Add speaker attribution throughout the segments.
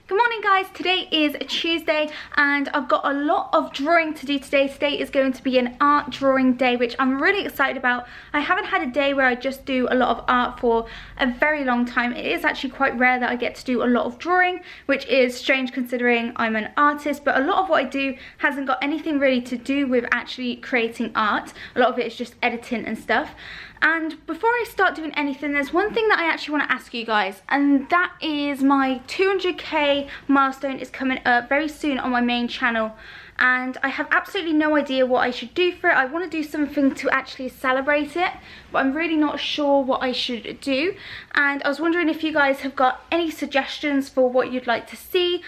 Speaker 1: Good morning guys, today is Tuesday and I've got a lot of drawing to do today. Today is going to be an art drawing day, which I'm really excited about. I haven't had a day where I just do a lot of art for a very long time. It is actually quite rare that I get to do a lot of drawing, which is strange considering I'm an artist, but a lot of what I do hasn't got anything really to do with actually creating art. A lot of it is just editing and stuff. And before I start doing anything, there's one thing that I actually want to ask you guys, and that is my 200k milestone is coming up very soon on my main channel, and I have absolutely no idea what I should do for it. I want to do something to actually celebrate it, but I'm really not sure what I should do, and I was wondering if you guys have got any suggestions for what you'd like to see.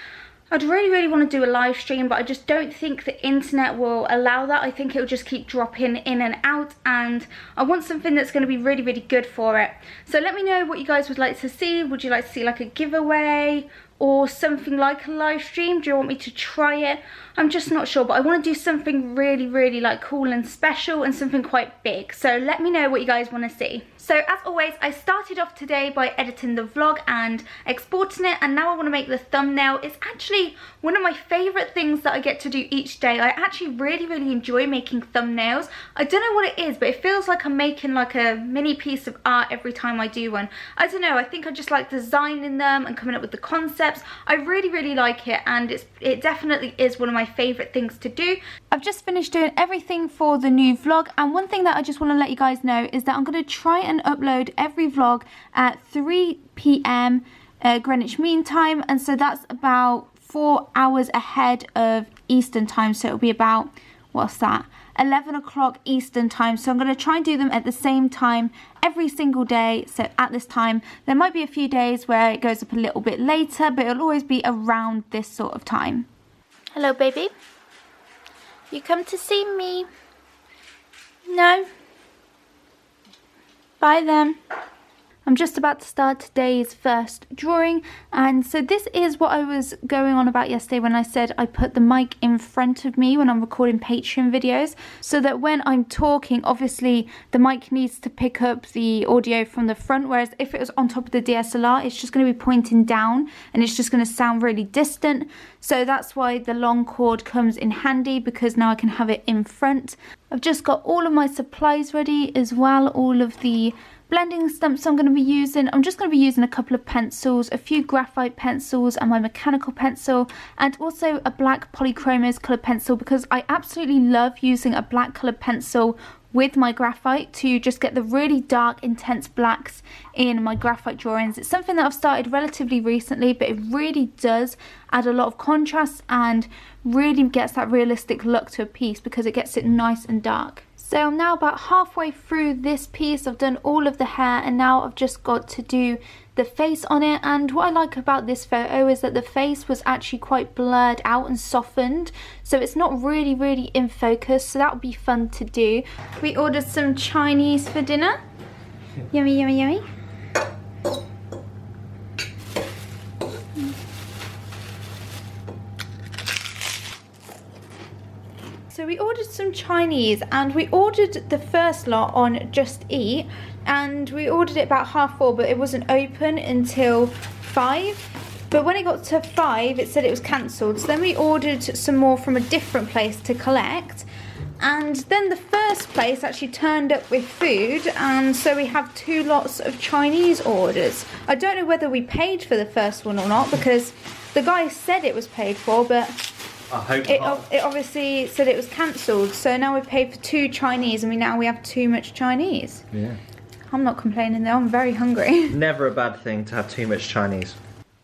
Speaker 1: I'd really want to do a live stream, but I just don't think the internet will allow that. I think it'll just keep dropping in and out, and I want something that's going to be really good for it. So let me know what you guys would like to see. Would you like to see like a giveaway or something like a live stream? Do you want me to try it? I'm just not sure, but I want to do something really like cool and special and something quite big. So let me know what you guys want to see. So as always, I started off today by editing the vlog and exporting it, and now I want to make the thumbnail. It's actually one of my favourite things that I get to do each day. I actually really enjoy making thumbnails. I don't know what it is, but it feels like I'm making like a mini piece of art every time I do one. I don't know, I think I just like designing them and coming up with the concepts. I really like it, and it definitely is one of my favourite things to do. I've just finished doing everything for the new vlog, and one thing that I just want to let you guys know is that I'm going to try and upload every vlog at 3 p.m. Greenwich Mean Time, and so that's about 4 hours ahead of Eastern Time, so it'll be about, what's that, 11 o'clock Eastern Time. So I'm going to try and do them at the same time every single day. So at this time, there might be a few days where it goes up a little bit later, but it'll always be around this sort of time. Hello baby, you come to see me? No? Bye then. I'm just about to start today's first drawing, and so this is what I was going on about yesterday when I said I put the mic in front of me when I'm recording Patreon videos, so that when I'm talking, obviously the mic needs to pick up the audio from the front, whereas if it was on top of the DSLR, it's just going to be pointing down and it's just going to sound really distant. So that's why the long cord comes in handy, because now I can have it in front. I've just got all of my supplies ready as well, all of the blending stumps I'm going to be using. I'm just going to be using a couple of pencils, a few graphite pencils and my mechanical pencil, and also a black polychromos coloured pencil, because I absolutely love using a black coloured pencil with my graphite to just get the really dark intense blacks in my graphite drawings. It's something that I've started relatively recently, but it really does add a lot of contrast and really gets that realistic look to a piece because it gets it nice and dark. So I'm now about halfway through this piece. I've done all of the hair, and now I've just got to do the face on it. And what I like about this photo is that the face was actually quite blurred out and softened, so it's not really in focus, so that would be fun to do. We ordered some Chinese for dinner. Yummy. So we ordered some Chinese, and we ordered the first lot on Just Eat, and we ordered it about 4:30, but it wasn't open until 5. But when it got to 5, it said it was cancelled. So then we ordered some more from a different place to collect, and then the first place actually turned up with food, and so we have 2 lots of Chinese orders. I don't know whether we paid for the first one or not, because the guy said it was paid for, but
Speaker 2: I hope
Speaker 1: it obviously said it was cancelled. So now we paid for 2 Chinese, and we have too much Chinese.
Speaker 2: Yeah.
Speaker 1: I'm not complaining though, I'm very hungry.
Speaker 2: Never a bad thing to have too much Chinese.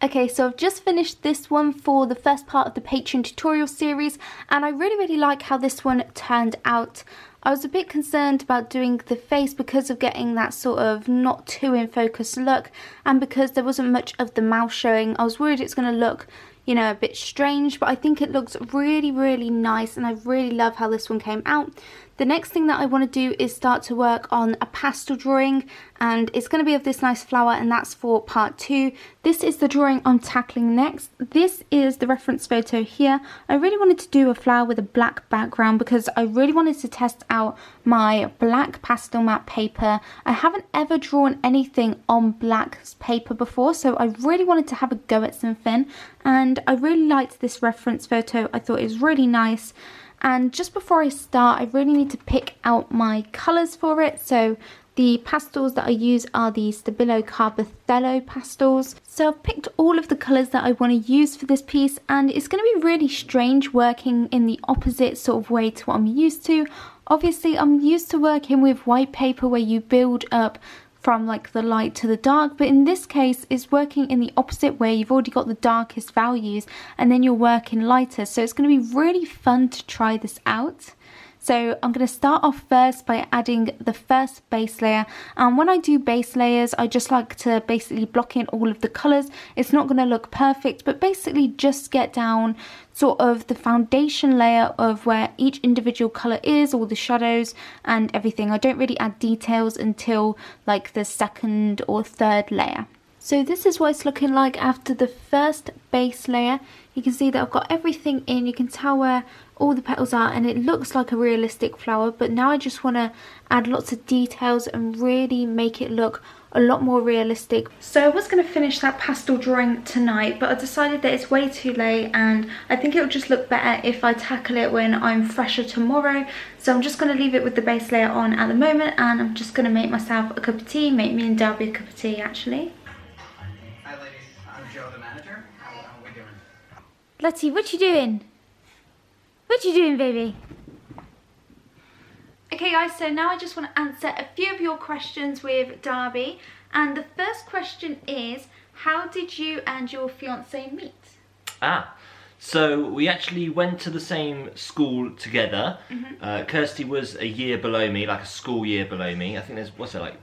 Speaker 1: Okay, so I've just finished this one for the first part of the Patreon tutorial series, and I really like how this one turned out. I was a bit concerned about doing the face because of getting that sort of not too in focus look, and because there wasn't much of the mouth showing. I was worried it's going to look, you know, a bit strange, but I think it looks really, really nice, and I really love how this one came out. The next thing that I want to do is start to work on a pastel drawing, and it's going to be of this nice flower, and that's for part 2. This is the drawing I'm tackling next. This is the reference photo here. I really wanted to do a flower with a black background because I really wanted to test out my black pastel matte paper. I haven't ever drawn anything on black paper before, so I really wanted to have a go at something, and I really liked this reference photo. I thought it was really nice. And just before I start, I really need to pick out my colours for it. So the pastels that I use are the Stabilo Carbothello pastels. So I've picked all of the colours that I want to use for this piece, and it's going to be really strange working in the opposite sort of way to what I'm used to. Obviously, I'm used to working with white paper where you build up from like the light to the dark, but in this case it's working in the opposite way. You've already got the darkest values and then you're working lighter, so it's going to be really fun to try this out. So I'm going to start off first by adding the first base layer, and when I do base layers I just like to basically block in all of the colours. It's not going to look perfect, but basically just get down sort of the foundation layer of where each individual colour is, all the shadows and everything. I don't really add details until like the second or third layer. So this is what it's looking like after the first base layer. You can see that I've got everything in, you can tell where all the petals are, and it looks like a realistic flower, but now I just want to add lots of details and really make it look a lot more realistic. So I was going to finish that pastel drawing tonight, but I decided that it's way too late and I think it would just look better if I tackle it when I'm fresher tomorrow. So I'm just going to leave it with the base layer on at the moment, and I'm just going to make myself a cup of tea, make me and Darby a cup of tea actually.
Speaker 3: Hi ladies, I'm Joe the manager. How are we doing?
Speaker 1: Letty, what you doing? What you doing, baby? Okay guys, so now I just want to answer a few of your questions with Darby, and the first question is, how did you and your fiance meet?
Speaker 2: So we actually went to the same school together. Kirsty was a year below me, like a school year below me. I think there's, what's it, like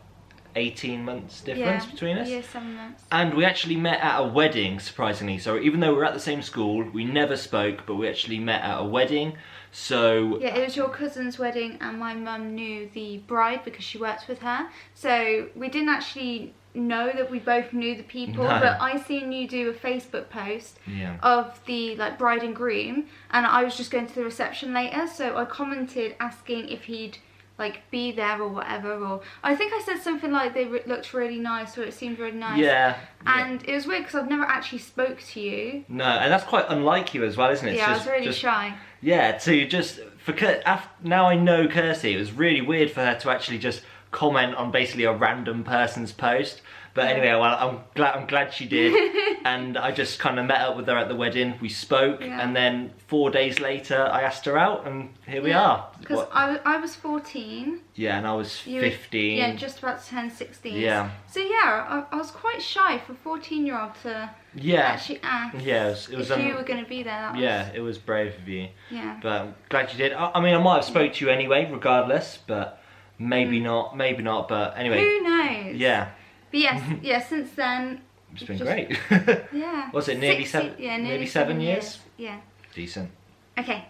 Speaker 2: 18 months difference between us?
Speaker 1: Yeah, 7 months.
Speaker 2: And we actually met at a wedding, surprisingly. So even though we were at the same school, we never spoke, but we actually met at a wedding. So
Speaker 1: yeah, it was your cousin's wedding, and my mum knew the bride because she worked with her. So we didn't actually know that we both knew the people, but I seen you do a Facebook post of the like bride and groom, and I was just going to the reception later, so I commented asking if he'd like be there or whatever, or I think I said something like they looked really nice, or it seemed really nice. And it was weird because I've never actually spoke to you.
Speaker 2: No, and that's quite unlike you as well, isn't it?
Speaker 1: Yeah, I was really shy.
Speaker 2: Yeah, to just now I know Kirsty, it was really weird for her to actually just comment on basically a random person's post. But anyway, well, I'm glad she did, and I just kind of met up with her at the wedding. We spoke, and then 4 days later, I asked her out, and here we are.
Speaker 1: Because I was 14.
Speaker 2: Yeah, and I was 15.
Speaker 1: Yeah, just about to turn 16.
Speaker 2: Yeah.
Speaker 1: So yeah, I was quite shy for a 14-year-old to actually ask.
Speaker 2: Yeah, it was
Speaker 1: if you were going to be there.
Speaker 2: It was brave of you.
Speaker 1: Yeah.
Speaker 2: But I'm glad you did. I mean, I might have spoke to you anyway, regardless, but maybe not. But anyway.
Speaker 1: Who knows?
Speaker 2: Yeah.
Speaker 1: But yes, since then
Speaker 2: it's been great.
Speaker 1: Yeah.
Speaker 2: Was it nearly 7?
Speaker 1: Yeah,
Speaker 2: nearly 7 years.
Speaker 1: Yeah.
Speaker 2: Decent.
Speaker 1: Okay.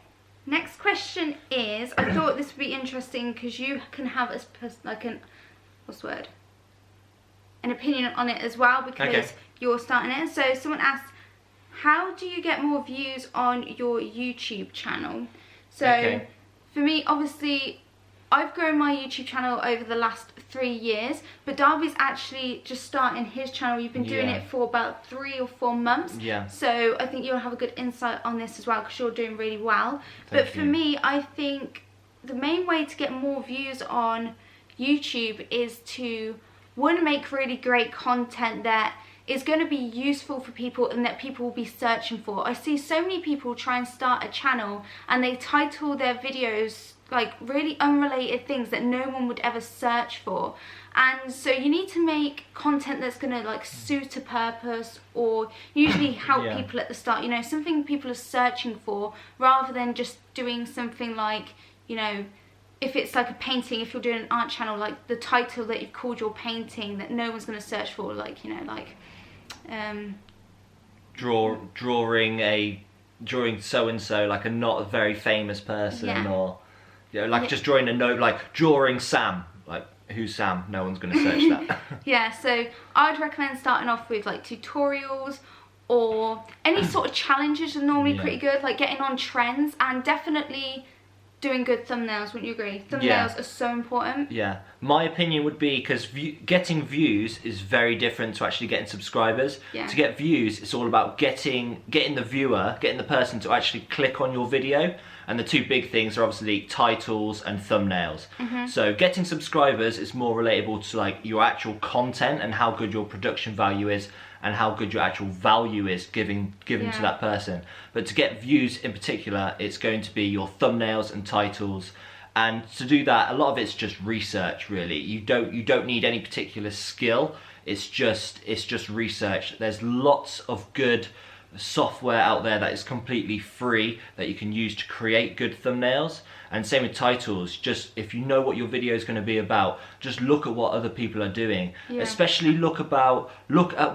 Speaker 1: Next question is, I thought this would be interesting because you can have an opinion on it as well, because you're starting it. So someone asked, how do you get more views on your YouTube channel? So for me, obviously, I've grown my YouTube channel over the last 3 years, but Darby's actually just starting his channel. You've been doing it for about 3 or 4 months.
Speaker 2: Yeah.
Speaker 1: So I think you'll have a good insight on this as well, because you're doing really well. But for me, I think the main way to get more views on YouTube is to, one, make really great content that is going to be useful for people and that people will be searching for. I see so many people try and start a channel and they title their videos like really unrelated things that no one would ever search for, and so you need to make content that's going to like suit a purpose, or usually help people at the start, you know, something people are searching for, rather than just doing something like, you know, if it's like a painting, if you're doing an art channel, like the title that you've called your painting that no one's going to search for, like, you know, like
Speaker 2: drawing so and so, like a not a very famous person,
Speaker 1: Yeah.
Speaker 2: or like just drawing a note, like drawing Sam. Like, who's Sam? No one's going to search that.
Speaker 1: Yeah, so I'd recommend starting off with like tutorials, or any sort of challenges are normally pretty good, like getting on trends, and definitely doing good thumbnails. Wouldn't you agree? Thumbnails are so important.
Speaker 2: Yeah, my opinion would be, because getting views is very different to actually getting subscribers.
Speaker 1: Yeah.
Speaker 2: To get views, it's all about getting the viewer, getting the person to actually click on your video. And the two big things are obviously titles and thumbnails. So getting subscribers is more relatable to like your actual content and how good your production value is, and how good your actual value is given to that person. But to get views in particular, it's going to be your thumbnails and titles. And to do that, a lot of it's just research, really. You don't need any particular skill. It's just research. There's lots of good software out there that is completely free that you can use to create good thumbnails. And same with titles. Just if you know what your video is going to be about, just look at what other people are doing. Especially look at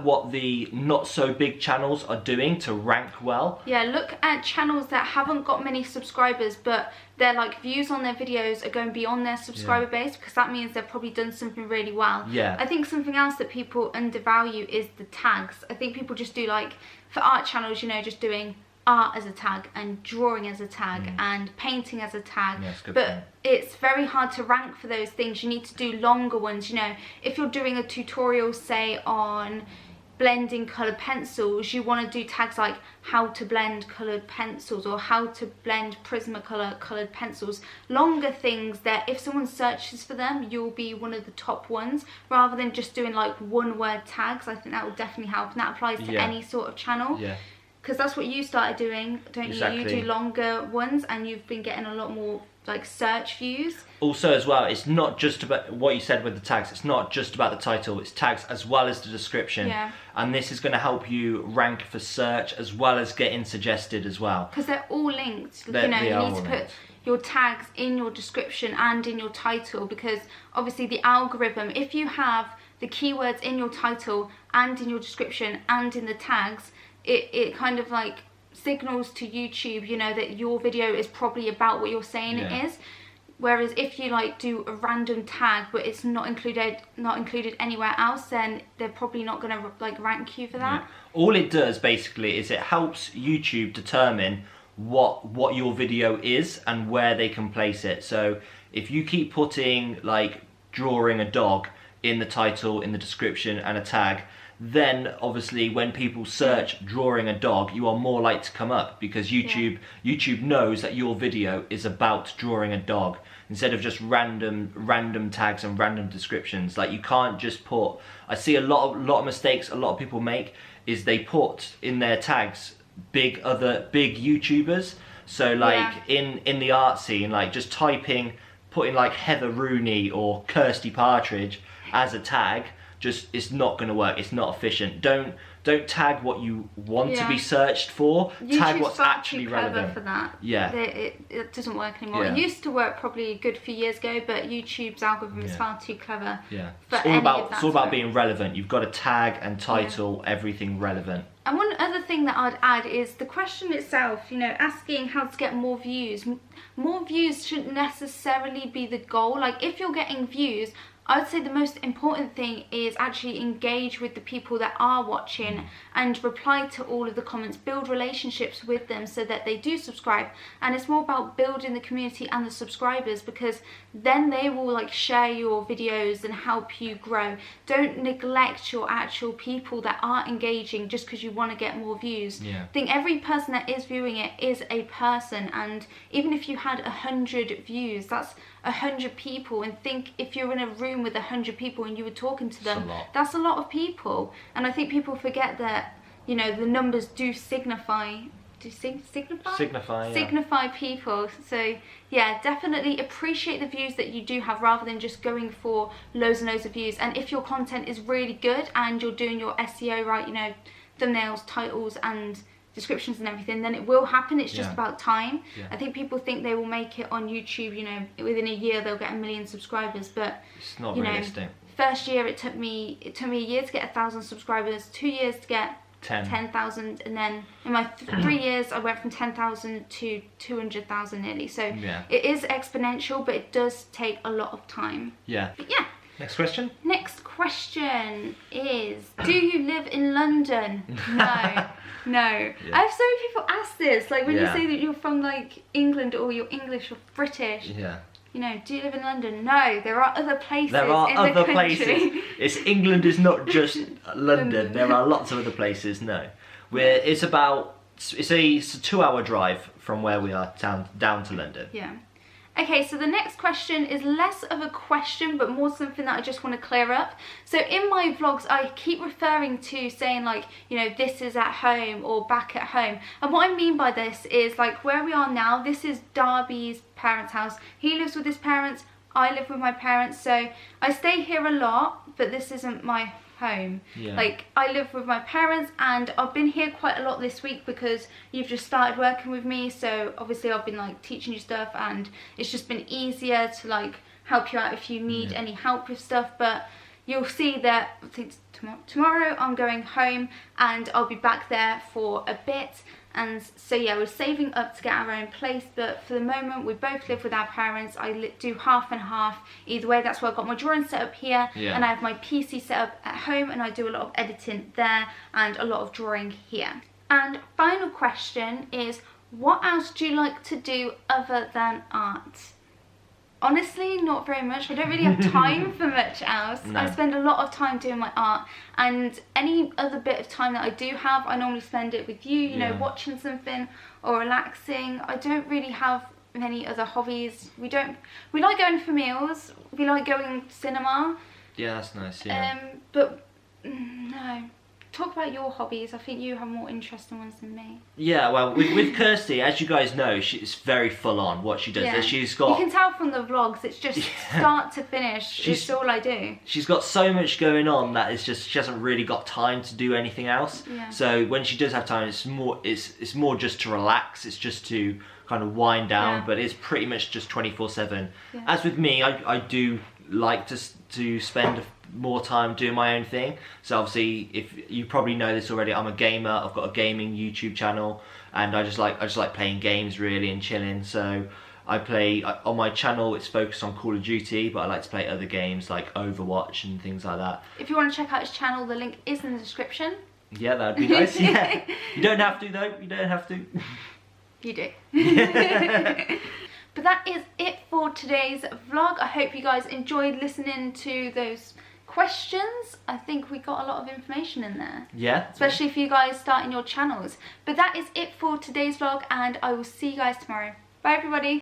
Speaker 2: what the not so big channels are doing to rank well.
Speaker 1: Yeah, look at channels that haven't got many subscribers, but their like views on their videos are going beyond their subscriber base, because that means they've probably done something really well.
Speaker 2: Yeah.
Speaker 1: I think something else that people undervalue is the tags. I think people just do, like, for art channels, you know, just doing art as a tag and drawing as a tag and painting as a tag.
Speaker 2: Yeah, that's a good
Speaker 1: but
Speaker 2: point.
Speaker 1: it's very hard to rank for those things. You need to do longer ones. You know, if you're doing a tutorial, say on blending coloured pencils, you want to do tags like how to blend coloured pencils, or how to blend Prismacolor coloured pencils. Longer things that if someone searches for them, you'll be one of the top ones, rather than just doing like one word tags. I think that will definitely help, and that applies to any sort of channel.
Speaker 2: Yeah.
Speaker 1: Because that's what you started doing, don't you? You do longer ones, and you've been getting a lot more like search views.
Speaker 2: Also as well, it's not just about what you said with the tags. It's not just about the title, it's tags as well as the description.
Speaker 1: Yeah.
Speaker 2: And this is going to help you rank for search as well as getting suggested as well.
Speaker 1: Because they're all linked.
Speaker 2: They
Speaker 1: you know,
Speaker 2: are
Speaker 1: you need
Speaker 2: all
Speaker 1: to
Speaker 2: linked.
Speaker 1: put your tags in your description and in your title, because obviously the algorithm, if you have the keywords in your title and in your description and in the tags, it kind of like signals to YouTube, you know, that your video is probably about what you're saying it is. Whereas if you like do a random tag but it's not included anywhere else, then they're probably not going to like rank you for that.
Speaker 2: Yeah. All it does basically is it helps YouTube determine what your video is and where they can place it. So if you keep putting like drawing a dog in the title, in the description and a tag, then obviously when people search drawing a dog, you are more likely to come up, because YouTube knows that your video is about drawing a dog, instead of just random tags and random descriptions. Like, you can't just put, I see a lot of mistakes a lot of people make is they put in their tags big YouTubers. So like in the art scene, like just putting like Heather Rooney or Kirsty Partridge as a tag, just, it's not going to work. It's not efficient. Don't tag what you want to be searched for. Tag what's actually relevant.
Speaker 1: For that.
Speaker 2: Yeah.
Speaker 1: It doesn't work anymore.
Speaker 2: Yeah.
Speaker 1: It used to work probably a good few years ago, but YouTube's algorithm is far too clever.
Speaker 2: Yeah.
Speaker 1: For
Speaker 2: It's all about being relevant. You've got to tag and title everything relevant.
Speaker 1: And one other thing that I'd add is the question itself, you know, asking how to get more views. More views shouldn't necessarily be the goal. Like, if you're getting views, I would say the most important thing is actually engage with the people that are watching and reply to all of the comments, build relationships with them so that they do subscribe. And it's more about building the community and the subscribers, because then they will like share your videos and help you grow. Don't neglect your actual people that are engaging just because you want to get more views. I think every person that is viewing it is a person, and even if you had 100 views, that's 100 people. And think if you're in a room with 100 people and you were talking to them, that's a lot of people. And I think people forget that, you know, the numbers do signify people. So yeah, definitely appreciate the views that you do have, rather than just going for loads and loads of views. And if your content is really good and you're doing your SEO right, you know, thumbnails, titles and descriptions and everything, then it will happen. It's just about time. I think people think they will make it on YouTube, you know, within a year they'll get 1 million subscribers, but
Speaker 2: it's not realistic.
Speaker 1: First year it took me a year to get 1,000 subscribers, 2 years to get 10,000, and then in my 3 years I went from 10,000 to 200,000 nearly. So it is exponential, but it does take a lot of time.
Speaker 2: Yeah.
Speaker 1: But yeah.
Speaker 2: Next question.
Speaker 1: Next question is, do you live in London? No. No. I have so many people ask this, like when you say that you're from like England or you're English or British.
Speaker 2: Yeah.
Speaker 1: You know, do you live in London? No, there are other places.
Speaker 2: There are
Speaker 1: in
Speaker 2: other
Speaker 1: the country.
Speaker 2: places. England is not just London. There are lots of other places. No, it's a 2-hour drive from where we are down to London.
Speaker 1: Yeah. Okay, so the next question is less of a question, but more something that I just want to clear up. So in my vlogs, I keep referring to saying like, you know, this is at home or back at home. And what I mean by this is like where we are now, this is Darby's parents' house. He lives with his parents, I live with my parents. So I stay here a lot, but this isn't my home. Like I live with my parents, and I've been here quite a lot this week because you've just started working with me, so obviously I've been like teaching you stuff, and it's just been easier to like help you out if you need any help with stuff. But you'll see that I think tomorrow I'm going home and I'll be back there for a bit. And so yeah, we're saving up to get our own place, but for the moment we both live with our parents. I do half and half either way. That's why I've got my drawing set up here, and I have my PC set up at home, and I do a lot of editing there and a lot of drawing here. And final question is, what else do you like to do other than art? Honestly, not very much. I don't really have time for much else. No. I spend a lot of time doing my art, and any other bit of time that I do have, I normally spend it with you, you know, watching something or relaxing. I don't really have many other hobbies. We like going for meals, we like going to cinema. Yeah,
Speaker 2: that's nice, yeah.
Speaker 1: But no. Talk about your hobbies. I think you have more interesting ones than me.
Speaker 2: Yeah, well, with Kirsty, as you guys know, she's very full on what she does.
Speaker 1: Yeah.
Speaker 2: She's got.
Speaker 1: You can tell from the vlogs. It's just start to finish. It's all I do.
Speaker 2: She's got so much going on that it's just she hasn't really got time to do anything else.
Speaker 1: Yeah.
Speaker 2: So when she does have time, it's more just to relax. It's just to kind of wind down. But it's pretty much just 24/7. Yeah. As with me, I do like to spend more time doing my own thing. So obviously, if you probably know this already, I'm a gamer. I've got a gaming YouTube channel, and I just like playing games really and chilling. So I play on my channel. It's focused on Call of Duty, but I like to play other games like Overwatch and things like that.
Speaker 1: If you want to check out his channel, the link is in the description.
Speaker 2: Yeah, that'd be nice. Yeah, you don't have to though. You don't have to.
Speaker 1: You do. But that is it for today's vlog. I hope you guys enjoyed listening to those questions. I think we got a lot of information in there.
Speaker 2: Yeah.
Speaker 1: Especially for you guys starting your channels. But that is it for today's vlog, and I will see you guys tomorrow. Bye everybody.